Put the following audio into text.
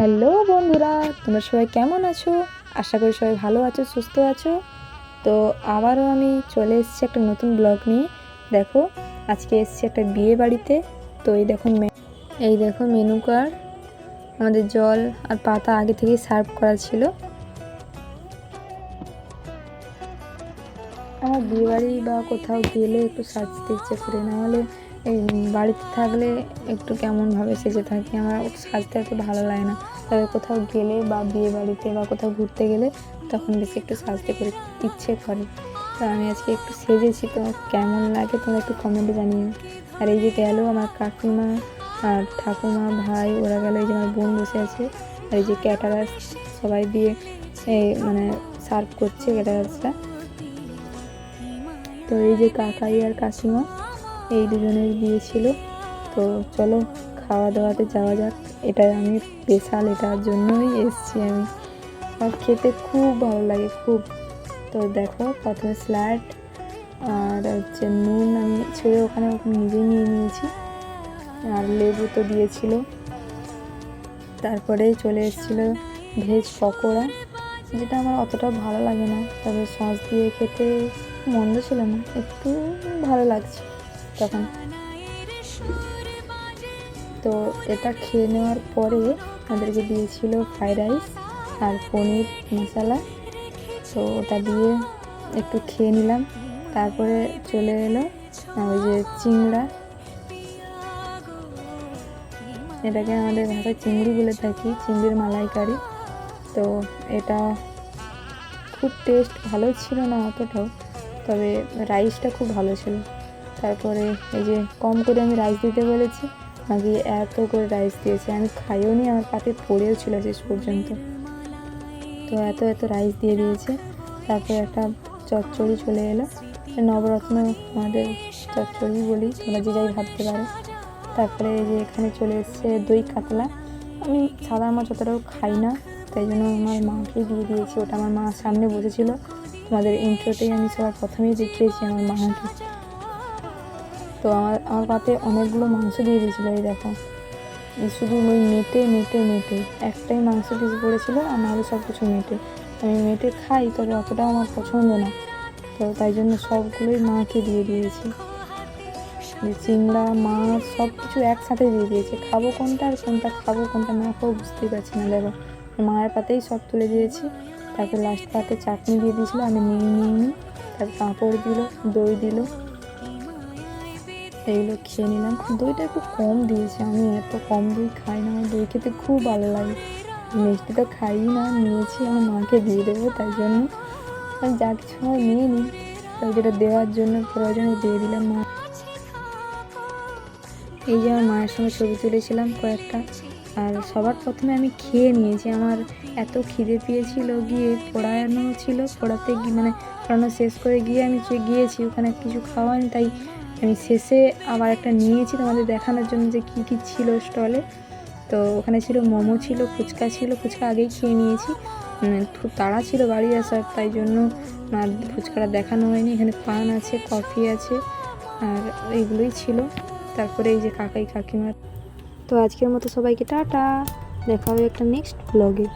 Hello বন্ধুরা, তোমরা সবাই কেমন আছো? আশা করি সবাই ভালো আছো, সুস্থ আছো। তো আবারও আমি চলে এসেছি একটা নতুন ব্লগ নিয়ে। দেখো, আজকে এসেছি একটা বিয়ে বাড়িতে। তো এই দেখো মেনু কার্ড, আমাদের জল আর পাতা আগে থেকেই সার্ভ করা ছিল। আমার বিয়ে বাড়ি বা কোথাও গেলে একটু সাজতে ইচ্ছে করে, নাহলে এই বাড়িতে থাকলে একটু কেমনভাবে সেজে থাকি, আমার সাজতে এত ভালো লাগে না। তবে কোথাও গেলে বা বিয়ে বাড়িতে বা কোথাও ঘুরতে গেলে তখন বেশি একটু সাজতে করে ইচ্ছে করে। তো আমি আজকে একটু সেজেছি, তো কেমন লাগে তোমরা একটু কমেন্টে জানিও। আর এই যে গেল আমার কাকিমা আর ঠাকুমা, ভাই, ওরা গেল। এই যে আমার বোন বসে আছে, আর এই যে ক্যাটারার্স সবাই দিয়ে মানে সার্ভ করছে ক্যাটারার্সরা। তো এই যে কাকাই আর কাকিমা, এই দুজনের বিয়ে ছিল। তো চলো খাওয়া দাওয়াতে যাওয়া যাক। এটা আমি স্পেশাল, এটার জন্যই এসছি আমি। আমার খেতে খুব ভালো লাগে, খুব। তো দেখো, প্রথমে স্যালাড আর হচ্ছে নুন আমি ছেড়ে ওখানে নিজেই নিয়ে নিয়েছি, আর লেবু তো দিয়েছিল। তারপরে চলে এসেছিলো ভেজ পকোড়া, যেটা আমার অতটা ভালো লাগে না, তবে সস দিয়ে খেতে মন্দ ছিল না, একটু ভালো লাগছে তখন। তো এটা খেয়ে নেওয়ার পরে আমাদেরকে দিয়েছিল ফ্রাইড রাইস আর পনির মশলা। তো ওটা দিয়ে একটু খেয়ে নিলাম। তারপরে চলে এলো ওই যে চিংড়া, এটাকে আমাদের ভাষায় চিংড়ি বলে থাকি, চিংড়ির মালাইকারি। তো এটা খুব টেস্ট ভালো ছিল না অতটাও, তবে রাইসটা খুব ভালো ছিল। তারপরে এই যে কম করে আমি রাইস দিতে বলেছি, আগে এত করে রাইস দিয়েছে, আমি খাইও নি, আমার পাতে পড়েও ছিল শেষ পর্যন্ত। তো এত এত রাইস দিয়ে দিয়েছে। তারপরে একটা চচ্চড়ি চলে এলো, নবরত্ন আমাদের চচ্চড়ি বলি, তোমরা যে যাই ভাবতে পারো। তারপরে এই যে এখানে চলে এসছে দই কাতলা। আমি সাদা মাছ অতটাও খাই না, তাই জন্য আমার মাকেই দিয়ে দিয়েছি, ওটা আমার মার সামনে বসেছিল। তোমাদের ইন্ট্রোতেই আমি সবার প্রথমেই দেখিয়েছি আমার মাকে। তো আমার পাতে অনেকগুলো মাংস দিয়ে দিয়েছিলো। এই দেখো, শুধু ওই মেটে মেটে মেটে একটাই মাংস পিস পড়েছিল, আর নাহলে সব কিছু মেটে। আমি মেটে খাই, তবে অতটাও আমার পছন্দ না, তো তাই জন্য সবগুলোই মাকে দিয়ে দিয়েছি। চিংড়া, মাছ সব কিছু একসাথে দিয়ে দিয়েছে। খাবো কোনটা আর কোনটা খাবো কোনটা না খাবো বুঝতেই পারছি না। দেখো, মায়ের পাতেই সব তুলে দিয়েছি। তারপর লাস্ট পাতে চাটনি দিয়ে দিয়েছিলো, আমি নিই। তারপর পাঁপড় দিল, দই দিল, এইগুলো খেয়ে নিলাম। দইটা একটু কম দিয়েছে, আমি এত কম দই খাই না, আমার দই খেতে খুব ভালো লাগে। মিষ্টি তো খাই না, নিয়েছি আমার মাকে দিয়ে দেবো, তাই জন্য আমি যা কিছু হয় নিয়ে নিই, তাই যেটা দেওয়ার জন্য প্রয়োজনে দিয়ে দিলাম মা। এই যে আমার মায়ের সঙ্গে ছবি তুলেছিলাম কয়েকটা, আর সবার প্রথমে আমি খেয়ে নিয়েছি। আমার এত খিদে পেয়েছিল, গিয়ে পড়ানো ছিল, পড়াতে গিয়ে মানে পড়ানো শেষ করে গিয়ে আমি গিয়েছি, ওখানে কিছু খাওয়ানি, তাই আমি শেষে আবার একটা নিয়েছি তোমাদের দেখানোর জন্য যে কী কী ছিল স্টলে। তো ওখানে ছিল মোমো ছিল, ফুচকা ছিল, ফুচকা আগেই খেয়ে নিয়েছি, খুব তাড়া ছিল বাড়ি আসার, তাই জন্য আর ফুচকাটা দেখানো হয়নি। এখানে পান আছে, কফি আছে, আর এইগুলোই ছিল। তারপরে এই যে কাকাই কাকিমার। তো আজকের মতো সবাইকে টাটা, দেখা হবে একটা নেক্সট ব্লগে।